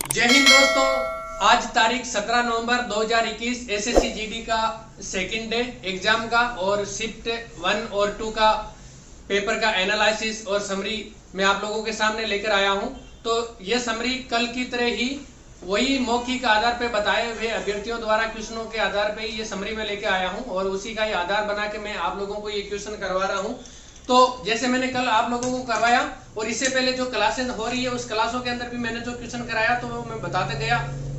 जय हिंद दोस्तों। आज तारीख 17 नवंबर 2021 एसएससी जीडी का सेकंड डे एग्जाम का और शिफ्ट 1 और 2 का पेपर का एनालिसिस और समरी मैं आप लोगों के सामने लेकर आया हूं। तो ये समरी कल की तरह ही वही मौखिक आधार पे बताए हुए अभ्यर्थियों द्वारा क्वेश्चनों के आधार पे ये समरी में लेकर आया हूं और उसी का ही आधार बना के मैं आप लोगों को ये क्वेश्चन करवा रहा हूं। तो जैसे मैंने कल आप लोगों को करवाया और इससे पहले जो क्लासेस हो रही है उस क्लासों के अंदर भी मैंने जो क्वेश्चन कराया तो वो मैं बताते गया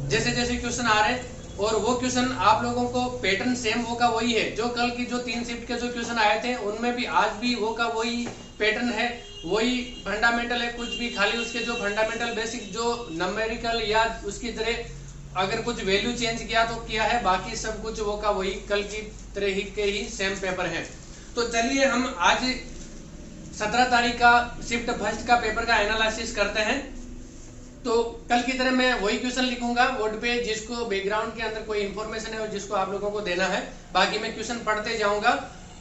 जैसे जैसे क्वेश्चन आ रहे हैं और वो क्वेश्चन आप लोगों को पैटर्न सेम वो का वही है जो कल की जो 3 शिफ्ट के जो क्वेश्चन आए थे उनमें भी आज भी वो का वही पैटर्न है, वही फंडामेंटल है। कुछ भी खाली उसके जो फंडामेंटल बेसिक जो नंबरिकल या उसकी तरह अगर कुछ वैल्यू चेंज किया तो किया है, बाकी सब कुछ वो का वही कल की तरह ही के ही सेम पेपर है। तो चलिए हम आज 17 तारीख का शिफ्ट फर्स्ट का पेपर का एनालिसिस करते हैं। तो कल की तरह मैं वही क्वेश्चन लिखूंगा बोर्ड पे जिसको बैकग्राउंड के अंदर कोई इंफॉर्मेशन है और जिसको आप लोगों को देना है। बाकी मैं क्वेश्चन पढ़ते जाऊंगा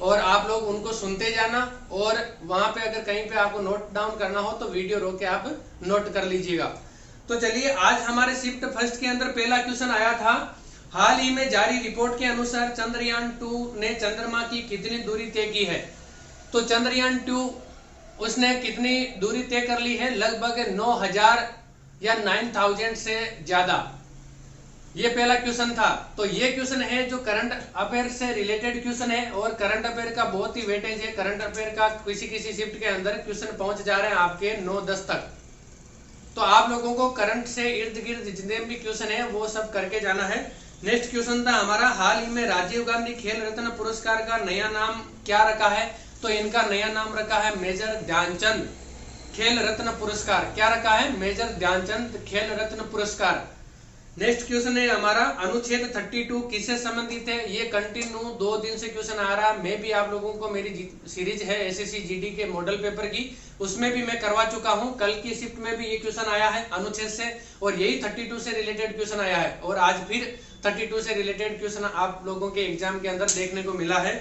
और आप लोग उनको सुनते जाना और वहां पे अगर कहीं पे आपको नोट डाउन करना हो तो वीडियो रोक के आप नोट कर लीजिएगा। तो चलिए आज हमारे शिफ्ट फर्स्ट के अंदर पहला क्वेश्चन आया था, हाल ही में जारी रिपोर्ट के अनुसार चंद्रयान 2 ने चंद्रमा की कितनी दूरी तय की है। तो चंद्रयान 2 उसने कितनी दूरी तय कर ली है, लगभग 9000 या 9000 से ज्यादा। ये पहला क्वेश्चन था। तो ये क्वेश्चन है जो करंट अफेयर से रिलेटेड क्वेश्चन है और करंट अफेयर का बहुत ही वेटेज है। करंट अफेयर का किसी किसी शिफ्ट के अंदर क्वेश्चन पहुंच जा रहे हैं आपके 9-10 तक। तो आप लोगों को करंट से इर्द गिर्द जितने भी क्वेश्चन है वो सब करके जाना है। नेक्स्ट क्वेश्चन था हमारा, हाल ही में राजीव गांधी खेल रत्न पुरस्कार का नया नाम क्या रखा है। तो इनका नया नाम रखा है मेजर ध्यानचंद खेल रत्न पुरस्कार। क्या रखा है, मेजर ध्यानचंद खेल रत्न पुरस्कार। नेक्स्ट क्वेश्चन है हमारा, अनुच्छेद 32 किससे संबंधित है। ये कंटिन्यू 2 दिन से क्वेश्चन आ रहा है। मैं भी आप लोगों को मेरी सीरीज है एसएससी जीडी के मॉडल पेपर की, उसमें भी मैं करवा चुका हूं। कल की शिफ्ट में भी ये क्वेश्चन आया है अनुच्छेद से और यही 32 से रिलेटेड क्वेश्चन आया है और आज फिर 32 से रिलेटेड क्वेश्चन आप लोगों के एग्जाम के अंदर देखने को मिला है।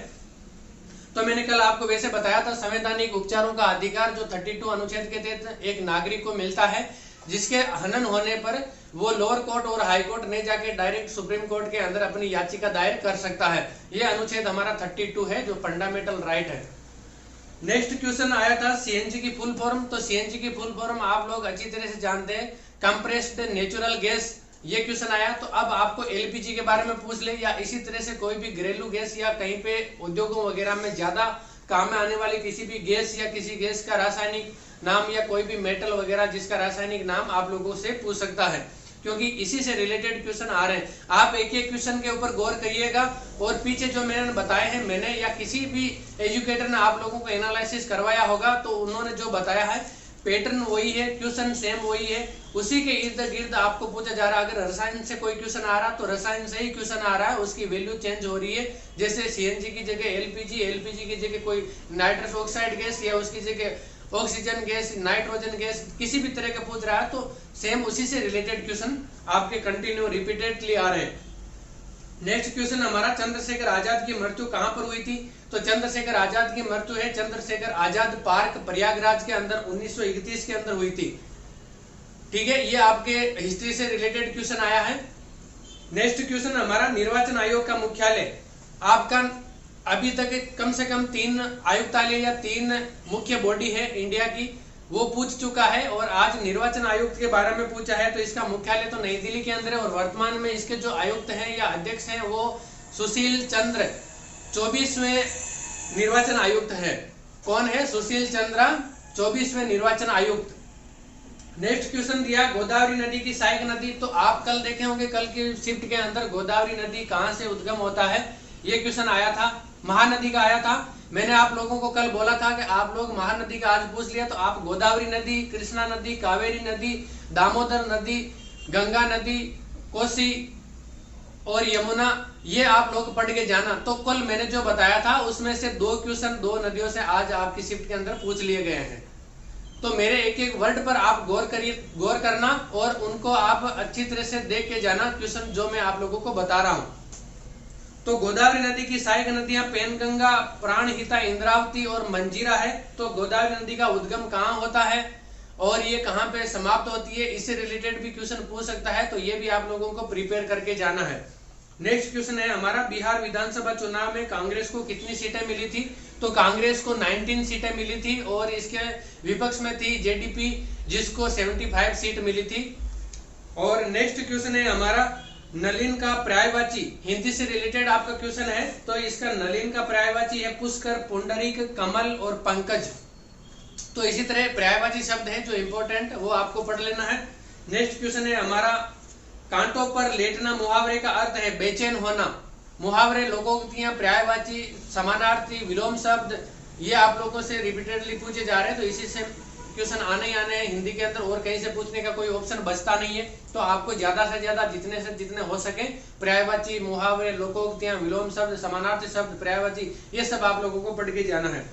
तो मैंने कल आपको वैसे बताया था, संवैधानिक उपचारों का अधिकार जो 32 अनुच्छेद के तहत एक नागरिक को मिलता है, जिसके हनन होने पर वो लोअर कोर्ट और हाई कोर्ट नहीं जाके डायरेक्ट सुप्रीम कोर्ट के अंदर अपनी याचिका दायर कर सकता है। ये अनुच्छेद हमारा 32 है जो फंडामेंटल राइट है। नेक्स्ट क्वेश्चन आया था सीएनजी की फुल फॉर्म। तो सीएनजी की फुल फॉर्म आप लोग अच्छी तरह से जानते हैं, कंप्रेस्ड नेचुरल गैस। ये क्वेश्चन आया तो अब आपको एलपीजी के बारे में पूछ ले या इसी तरह से कोई भी घरेलू गैस या कहीं पे उद्योगों वगैरह में ज्यादा काम में आने वाली किसी भी गैस या किसी गैस का रासायनिक नाम या कोई भी मेटल वगैरह जिसका रासायनिक नाम आप लोगों से पूछ सकता है, क्योंकि इसी से रिलेटेड क्वेश्चन आ रहे हैं। आप एक एक क्वेश्चन के ऊपर गौर करिएगा और पीछे जो मैंने बताए हैं, मैंने या किसी भी एजुकेटर ने आप लोगों को एनालिसिस करवाया होगा तो उन्होंने जो बताया है पैटर्न वही है, क्वेश्चन सेम वही है, उसी के इर्द गिर्द आपको पूछा जा रहा है। अगर रसायन से कोई क्वेश्चन आ रहा तो रसायन से ही क्वेश्चन आ रहा है, उसकी वैल्यू चेंज हो रही है। जैसे सीएनजी की जगह एलपीजी, एलपीजी की जगह कोई नाइट्रस ऑक्साइड गैस या उसकी जगह ऑक्सीजन गैस, नाइट्रोजन गैस, किसी भी तरह का पूछ रहा है तो सेम उसी से रिलेटेड क्वेश्चन आपके कंटिन्यू रिपीटेडली आ रहे हैं। नेक्स्ट क्वेश्चन हमारा, चंद्रशेखर आजाद की मृत्यु कहां पर हुई थी। तो चंद्रशेखर आजाद की मृत्यु है चंद्रशेखर आजाद पार्क प्रयागराज के अंदर 1931 के अंदर हुई थी। ठीक है, ये आपके हिस्ट्री से रिलेटेड क्वेश्चन आया है। नेक्स्ट क्वेश्चन हमारा, निर्वाचन आयोग का मुख्यालय आपका अभी तक कम से कम 3 आयुक्तालय या 3 मुख्य बॉडी है इंडिया की, वो पूछ चुका है और आज निर्वाचन आयुक्त के बारे में पूछा है। तो इसका मुख्यालय तो नई दिल्ली के अंदर है और वर्तमान में इसके जो आयुक्त हैं या अध्यक्ष हैं वो सुशील चंद्र 24वें निर्वाचन आयुक्त है। कौन है, सुशील चंद्र 24वें निर्वाचन आयुक्त। नेक्स्ट क्वेश्चन दिया, गोदावरी नदी की सहायक नदी। तो आप कल देखे होंगे कल की शिफ्ट के अंदर गोदावरी नदी कहां से उद्गम होता है, ये क्वेश्चन आया था। महानदी का आया था। मैंने आप लोगों को कल बोला था कि आप लोग महानदी का आज पूछ लिया तो आप गोदावरी नदी, कृष्णा नदी, कावेरी नदी, दामोदर नदी, गंगा नदी, कोसी और यमुना, ये आप लोग पढ़ के जाना। तो कल मैंने जो बताया था उसमें से 2 क्वेश्चन 2 नदियों से आज आपकी शिफ्ट के अंदर पूछ लिए गए हैं। तो मेरे एक एक वर्ड पर आप गौर करना और उनको आप अच्छी तरह से देख के जाना क्वेश्चन जो मैं आप लोगों को बता रहा हूं। तो गोदावरी नदी की सहायक नदियां पेनगंगा, प्राणहिता, इंद्रावती और मंजीरा है। तो गोदावरी नदी का उद्गम कहां होता है, और ये कहाँ पे समाप्त होती है, इससे रिलेटेड भी क्वेश्चन पूछ सकता है, तो ये भी आप लोगों को प्रिपेयर करके जाना है। नेक्स्ट क्वेश्चन है हमारा, बिहार विधानसभा चुनाव में कांग्रेस को कितनी सीटें मिली थी? तो कांग्रेस को 19 सीटें मिली थी और इसके विपक्ष में थी जेडीपी जिसको 75 सीट मिली थी। और नेक्स्ट क्वेश्चन है हमारा, नलिन का पर्यायवाची, हिंदी से रिलेटेड आपका क्वेश्चन है, तो इसका नलिन का पर्यायवाची है पुष्कर, पुंडरीक, कमल और पंकज। तो इसी तरह पर्यायवाची शब्द हैं जो इंपॉर्टेंट, वो आपको पढ़ लेना है। नेक्स्ट क्वेश्चन है हमारा, कांटों पर लेटना मुहावरे का अर्थ है बेचैन होना। मुहावरे, लोकोक्तियां, पर्यायवाची, समानार्थी, विलोम शब्द, ये आप लोगों से रिपीटेडली पूछे जा रहे हैं, तो इसी से क्वेश्चन आने ही आने हैं हिंदी के अंदर, और कहीं से पूछने का कोई ऑप्शन बचता नहीं है। तो आपको ज्यादा से ज्यादा जितने से जितने हो सके पर्यायवाची, मुहावरे, लोकोक्तियां, विलोम शब्द, समानार्थी शब्द, पर्यायवाची, ये सब आप लोगों को पढ़ के जाना है।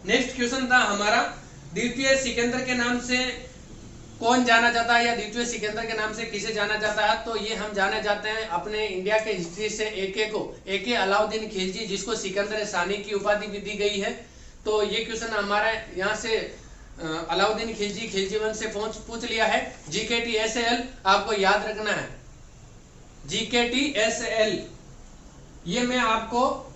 नेक्स्ट क्वेश्चन था हमारा, द्वितीय सिकंदर के नाम से कौन जाना जाता है या द्वितीय सिकंदर के नाम से किसे जाना जाता है? तो ये हम जाने जाते हैं अपने इंडिया के हिस्ट्री से एके को, एके अलाउद्दीन खिलजी, जिसको सिकंदर सानी की उपाधि भी दी गई है। तो ये क्वेश्चन हमारा यहाँ से अलाउद्दीन खिलजी, खिलजी वंश से पूछ लिया है। GKTSAL आपको याद रखना है, GKTSAL। ये मैं आपको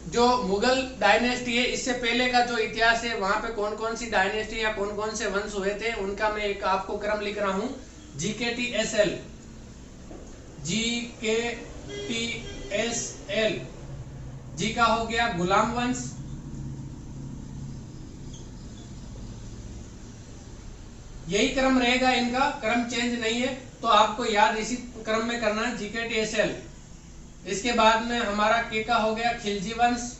जो मुगल डायनेस्टी है, इससे पहले का जो इतिहास है, वहां पे कौन कौन सी डायनेस्टी या कौन कौन से वंश हुए थे, उनका मैं एक आपको क्रम लिख रहा हूं। GKTSAL, GKTSAL, जी का हो गया गुलाम वंश, यही क्रम रहेगा, इनका क्रम चेंज नहीं है, तो आपको याद इसी क्रम में करना है, GKTSAL। इसके बाद में हमारा के का हो गया खिलजी वंश।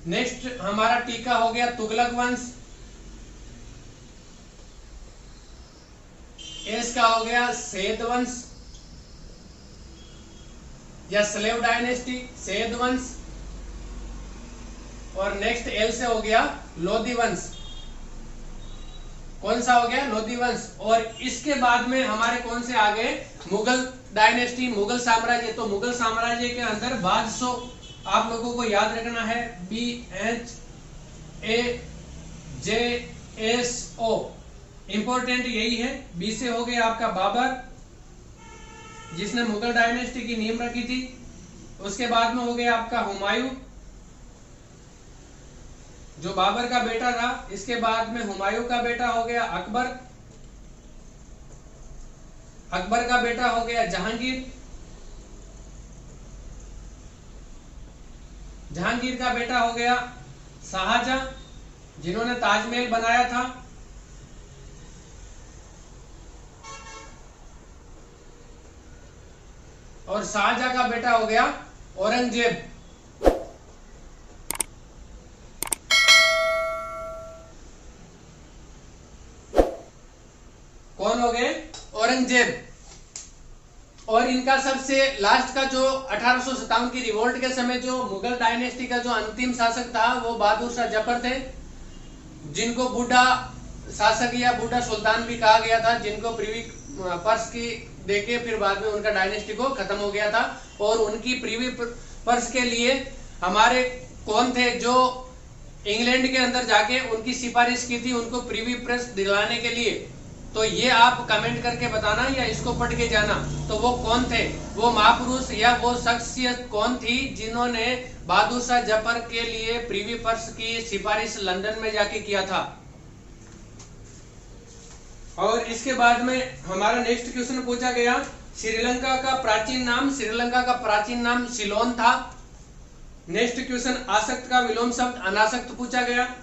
नेक्स्ट हमारा टी का हो गया तुगलक वंश। एस का हो गया सैयद वंश या स्लेव डायनेस्टी, सैयद वंश। और नेक्स्ट एल से हो गया लोधी वंश। कौन सा हो गया? लोधी वंश। और इसके बाद में हमारे कौन से आ गए? मुगल डायनेस्टी, मुगल साम्राज्य। तो मुगल साम्राज्य के अंदर बादशाह आप लोगों को याद रखना है, BHAJSO, इंपॉर्टेंट यही है। बी से हो गया आपका बाबर, जिसने मुगल डायनेस्टी की नींव रखी थी। उसके बाद में हो गया आपका हुमायूं, जो बाबर का बेटा था। इसके बाद में हुमायूं का बेटा हो गया अकबर, अकबर का बेटा हो गया जहांगीर, जहांगीर का बेटा हो गया शाहजहां, जिन्होंने ताजमहल बनाया था। और शाहजहां का बेटा हो गया औरंगजेब। कौन हो गए? औरंगजेब। और इनका सबसे लास्ट का जो 1857 की रिवोल्ट के समय जो मुगल डायनेस्टी का जो अंतिम शासक था वो बहादुर शाह जफर थे, जिनको बूढ़ा शासक या बूढ़ा सुल्तान भी कहा गया था, जिनको प्रीवी पर्स की देके फिर बाद में उनका डायनेस्टी को खत्म हो गया था। और उनकी प्रीवी पर्स के लिए हमारे कौन थे जो इंग्लैंड के अंदर जाके उनकी सिफारिश की थी उनको प्रीवी पर्स दिलाने के लिए? तो ये आप कमेंट करके बताना या इसको पढ़ के जाना। तो वो कौन थे? वो महापुरुष या वो शख्सियत कौन थी जिन्होंने बहादुर शाह जफर के लिए प्रीवी पर्स की सिफारिश लंदन में जाके किया था? और इसके बाद में हमारा नेक्स्ट क्वेश्चन पूछा गया, श्रीलंका का प्राचीन नाम, श्रीलंका का प्राचीन नाम सिलोन था। नेक्स्ट क्वेश्चन, आसक्त का विलोम शब्द अनासक्त पूछा गया।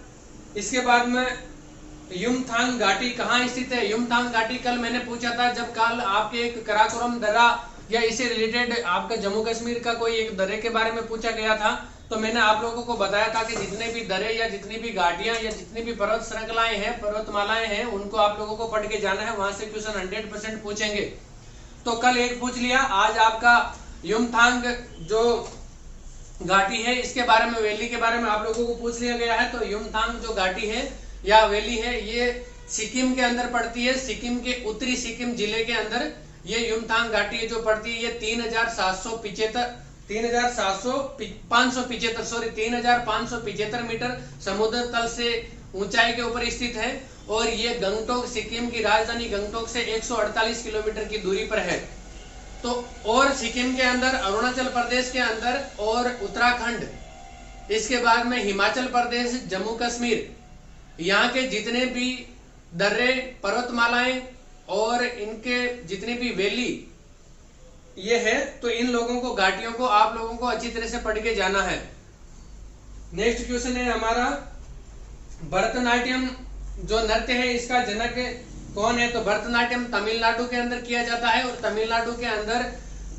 इसके बाद में युमथांग घाटी कहाँ स्थित है? युमथांग घाटी कल मैंने पूछा था, जब कल आपके एक कराकोरम दर्रा या इससे रिलेटेड आपका जम्मू कश्मीर का कोई एक दर्रे के बारे में पूछा गया था, तो मैंने आप लोगों को बताया था कि जितने भी दर्रे या जितनी भी घाटियां या जितनी भी पर्वत श्रृंखलाएं हैं, पर्वतमालाएं हैं, उनको आप लोगों को पढ़ के जाना है, वहां से क्वेश्चन 100% पूछेंगे। तो कल एक पूछ लिया, आज आपका युमथांग जो घाटी है इसके बारे में, वैली के बारे में आप लोगों को पूछ लिया गया है। तो युमथांग जो घाटी है या वैली है, ये सिक्किम के अंदर पड़ती है। सिक्किम के उत्तरी सिक्किम जिले के अंदर ये युमथांग घाटी जो पड़ती है, ये 3775 3,575 मीटर समुद्र तल से ऊंचाई के ऊपर स्थित है और ये गंगटोक, सिक्किम की राजधानी गंगटोक से 148 किलोमीटर की दूरी पर है। तो और सिक्किम के अंदर, अरुणाचल प्रदेश के अंदर और उत्तराखंड, इसके बाद में हिमाचल प्रदेश, जम्मू कश्मीर, यहाँ के जितने भी दर्रे, पर्वतमालाएं और इनके जितने भी वैली ये है, तो इन लोगों को, घाटियों को आप लोगों को अच्छी तरह से पढ़ के जाना है। नेक्स्ट क्वेश्चन है हमारा, भरतनाट्यम जो नृत्य है इसका जनक कौन है? तो भरतनाट्यम तमिलनाडु के अंदर किया जाता है और तमिलनाडु के अंदर,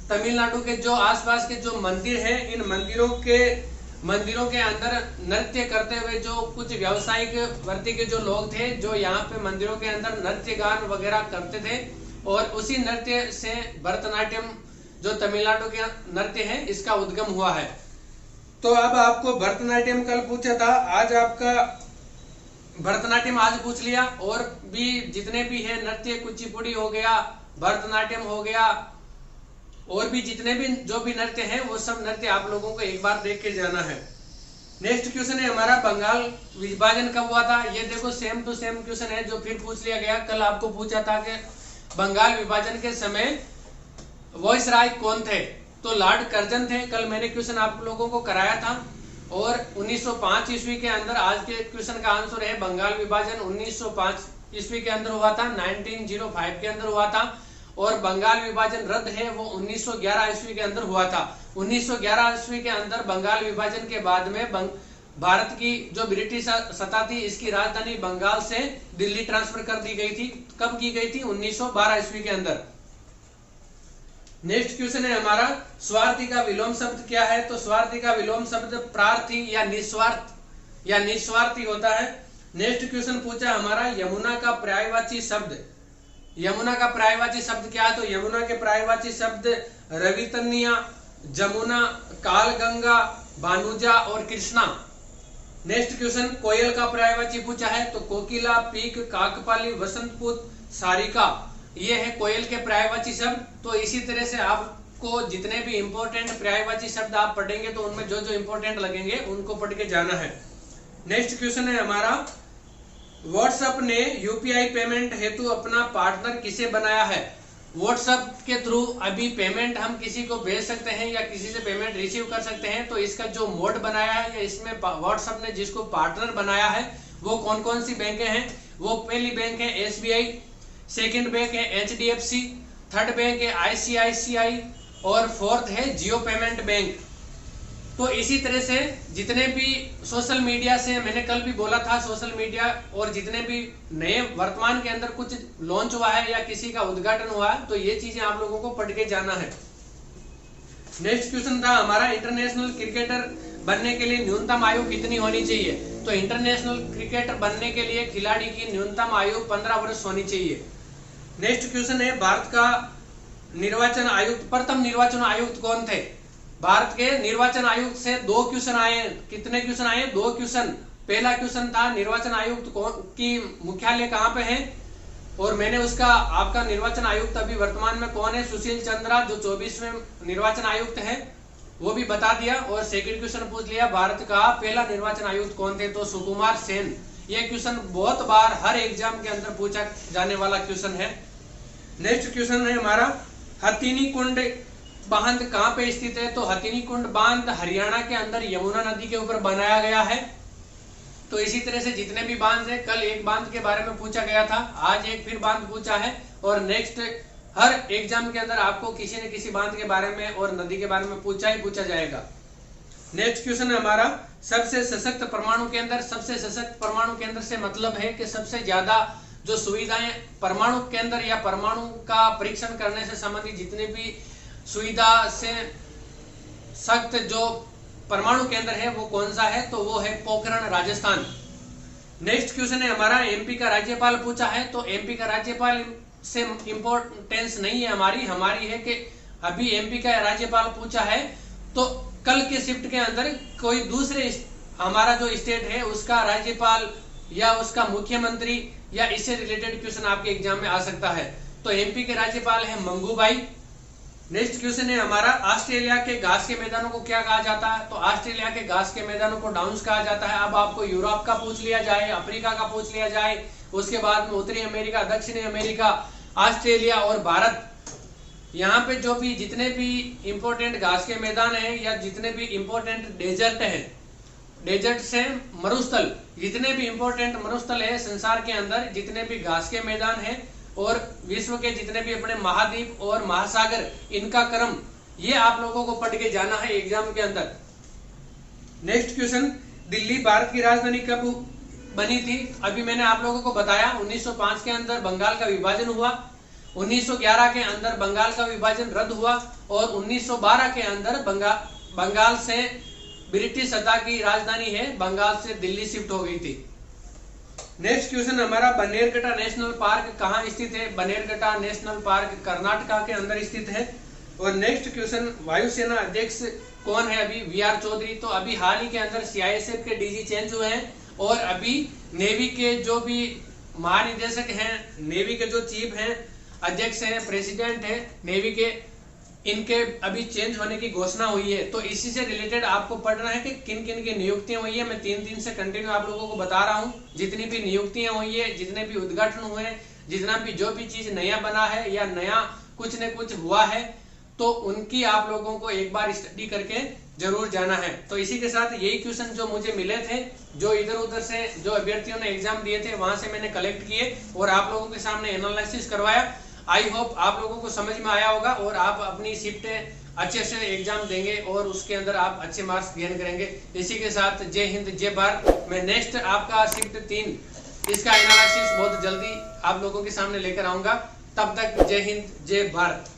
तमिलनाडु के जो आसपास के जो मंदिर है, इन मंदिरों के अंदर नृत्य करते हुए जो कुछ व्यावसायिक वर्ती के जो लोग थे, जो यहाँ पे मंदिरों के अंदर नृत्य गान वगैरह करते थे, और उसी नृत्य से भरतनाट्यम जो तमिलनाडु के नृत्य है इसका उद्गम हुआ है। तो अब आपको भरतनाट्यम कल पूछा था, आज आपका भरतनाट्यम आज पूछ लिया, और भी जितने भी है नृत्य, कुचिपुड़ी हो गया, भरतनाट्यम हो गया, और भी जितने भी जो भी नृत्य है वो सब नृत्य आप लोगों को एक बार देख के जाना है। नेक्स्ट क्वेश्चन है हमारा, बंगाल विभाजन कब हुआ था? ये देखो सेम टू सेम क्वेश्चन है जो फिर पूछ लिया गया। कल आपको पूछा था कि बंगाल विभाजन के समय वॉइसराय कौन थे? तो लॉर्ड कर्जन थे। कल मैंने क्वेश्चन आप लोगों को कराया था, और 1905 ईस्वी के अंदर, आज के क्वेश्चन का आंसर है बंगाल विभाजन 1905 ईस्वी के अंदर हुआ था, 1905 के अंदर हुआ था, और बंगाल विभाजन रद्द है वो 1911 ईस्वी के अंदर हुआ था। 1911 ईस्वी के अंदर बंगाल विभाजन के बाद में भारत की जो ब्रिटिश सत्ता थी, इसकी राजधानी बंगाल से दिल्ली ट्रांसफर कर दी गई थी। कब की गई थी? 1912 ईस्वी के अंदर। नेक्स्ट क्वेश्चन है हमारा, स्वार्थी का विलोम शब्द क्या है? तो स्वार्थी का विलोम शब्द प्रार्थी या निस्वार्थ या निस्वार्थी होता है। नेक्स्ट क्वेश्चन पूछा हमारा, यमुना का पर्यायवाची शब्द, यमुना का पर्यायवाची शब्द क्या है? तो यमुना के पर्यायवाची शब्द रवितनिया, जमुना, कालगंगा, भानुजा और कृष्णा। नेक्स्ट क्वेश्चन, कोयल का पर्यायवाची पूछा है, तो कोकिला, पीक, काकपाली, वसंतपुत, सारिका, ये है कोयल के पर्यायवाची शब्द। तो इसी तरह से आपको जितने भी इंपॉर्टेंट पर्यायवाची शब्द आप पढ़ेंगे तो उनमें जो जो इंपॉर्टेंट लगेंगे उनको पढ़ के जाना है। नेक्स्ट क्वेश्चन है हमारा, व्हाट्सएप ने यूपीआई पेमेंट हेतु अपना पार्टनर किसे बनाया है? व्हाट्सएप के थ्रू अभी पेमेंट हम किसी को भेज सकते हैं या किसी से पेमेंट रिसीव कर सकते हैं। तो इसका जो मोड बनाया है या इसमें व्हाट्सएप ने जिसको पार्टनर बनाया है वो कौन कौन सी बैंक हैं? वो पहली बैंक है एसबीआई, सेकंड बैंक है एचडीएफसी, थर्ड बैंक है आईसीआईसीआई और फोर्थ है जियो पेमेंट बैंक। तो इसी तरह से जितने भी सोशल मीडिया से, मैंने कल भी बोला था, सोशल मीडिया और जितने भी नए वर्तमान के अंदर कुछ लॉन्च हुआ है या किसी का उद्घाटन हुआ है, तो ये चीजें आप लोगों को पढ़ के जाना है। नेक्स्ट क्वेश्चन था हमारा, इंटरनेशनल क्रिकेटर बनने के लिए न्यूनतम आयु कितनी होनी चाहिए? तो इंटरनेशनल क्रिकेटर बनने के लिए खिलाड़ी की न्यूनतम आयु 15 वर्ष होनी चाहिए। नेक्स्ट क्वेश्चन है, भारत का निर्वाचन आयुक्त, प्रथम निर्वाचन आयुक्त कौन थे? भारत के निर्वाचन आयुक्त से 2 क्वेश्चन आए। कितने क्वेश्चन आए? 2 क्वेश्चन। पहला क्वेश्चन था निर्वाचन आयुक्त की मुख्यालय कहाँ पे है, और मैंने उसका आपका निर्वाचन आयुक्त अभी वर्तमान में कौन है, सुशील चंद्रा, जो 24वें निर्वाचन आयुक्त है, वो भी बता दिया। और सेकंड क्वेश्चन पूछ लिया, भारत का पहला निर्वाचन आयुक्त कौन थे? तो सुकुमार सेन। ये क्वेश्चन बहुत बार हर एग्जाम के अंदर पूछा जाने वाला क्वेश्चन है। नेक्स्ट क्वेश्चन है हमारा, हथिनी कुंड बांध कहाँ पे स्थित है? तो हथिनी कुंड बांध हरियाणा के अंदर यमुना नदी के ऊपर बनाया गया है। तो इसी तरह से जितने भी बांध है, कल एक बांध के बारे में पूछा गया था, आज एक फिर बांध पूछा है, और नेक्स्ट हर एग्जाम के अंदर आपको किसी न किसी बांध के बारे में और नदी के बारे में पूछा ही पूछा जाएगा। नेक्स्ट क्वेश्चन है हमारा, सबसे सशक्त परमाणु केंद्र। सबसे सशक्त परमाणु केंद्र से मतलब है कि सबसे ज्यादा जो सुविधाएं परमाणु केंद्र या परमाणु का परीक्षण करने से संबंधित जितने भी सुविधा से सख्त जो परमाणु केंद्र है वो कौन सा है? तो वो है पोखरण, राजस्थान। नेक्स्ट क्वेश्चन है हमारा, एमपी का राज्यपाल पूछा है। तो एमपी का राज्यपाल से इंपॉर्टेंस नहीं है हमारी है कि अभी एमपी का राज्यपाल पूछा है, तो कल के शिफ्ट के अंदर कोई दूसरे हमारा जो स्टेट है उसका राज्यपाल या उसका मुख्यमंत्री या इससे रिलेटेड क्वेश्चन आपके एग्जाम में आ सकता है। तो एमपी के राज्यपाल है मंगूभाई। नेक्स्ट क्वेश्चन है हमारा, ऑस्ट्रेलिया के घास के मैदानों को क्या कहा जाता है? तो ऑस्ट्रेलिया के घास के मैदानों को डाउन्स कहा जाता है। अब आपको यूरोप का पूछ लिया जाए, अफ्रीका का पूछ लिया जाए, उसके बाद में उत्तरी अमेरिका, दक्षिणी अमेरिका, ऑस्ट्रेलिया और भारत, यहाँ पे जो भी जितने भी इंपॉर्टेंट घास के मैदान हैं या जितने भी इंपॉर्टेंट डेजर्ट हैं, डेजर्ट से मरुस्थल, जितने भी इंपॉर्टेंट मरुस्थल है संसार के अंदर, जितने भी घास के मैदान हैं और विश्व के जितने भी अपने महाद्वीप और महासागर, इनका क्रम ये आप लोगों को पढ़ के जाना है एग्जाम के अंदर। नेक्स्ट क्वेश्चन, दिल्ली भारत की राजधानी कब बनी थी? अभी मैंने आप लोगों को बताया 1905 के अंदर बंगाल का विभाजन हुआ, 1911 के अंदर बंगाल का विभाजन रद्द हुआ और 1912 के अंदर बंगाल से ब्रिटिश सत्ता की राजधानी है बंगाल से दिल्ली शिफ्ट हो गई थी। नेक्स्ट क्वेश्चन हमारा, बनेरघट्टा नेशनल पार्क कहाँ स्थित है? बनेरघट्टा नेशनल पार्क कर्नाटका के अंदर स्थित है। और नेक्स्ट क्वेश्चन, वायुसेना अध्यक्ष कौन है अभी? वी.आर. चौधरी। तो अभी हाल ही के अंदर सीआईएसएफ के डीजी चेंज हुए हैं और अभी नेवी के जो भी महानिदेशक हैं, नेवी के जो चीफ हैं, अध्यक्ष हैं, प्रेसिडेंट हैं नेवी के, इनके अभी चेंज होने की घोषणा हुई है। तो इसी से रिलेटेड आपको पढ़ना है कि किन किन की नियुक्तियां हुई है। मैं 3 दिन से कंटिन्यू आप लोगों को बता रहा हूं, जितनी भी नियुक्तियां हुई है, जितने भी उद्घाटन हुए हैं, जितना भी जो भी चीज नया बना है या नया कुछ न कुछ हुआ है, तो उनकी आप लोगों को एक बार स्टडी करके जरूर जाना है। तो इसी के साथ यही क्वेश्चन जो मुझे मिले थे, जो इधर उधर से जो अभ्यर्थियों ने एग्जाम दिए थे वहां से मैंने कलेक्ट किए और आप लोगों के सामने एनालिसिस करवाया। आई होप आप लोगों को समझ में आया होगा और आप अपनी शिफ्टें अच्छे से एग्जाम देंगे और उसके अंदर आप अच्छे मार्क्स गेन करेंगे। इसी के साथ जय हिंद जय भारत। मैं नेक्स्ट आपका शिफ्ट 3 इसका एनालिसिस बहुत जल्दी आप लोगों के सामने लेकर आऊंगा। तब तक जय हिंद जय भारत।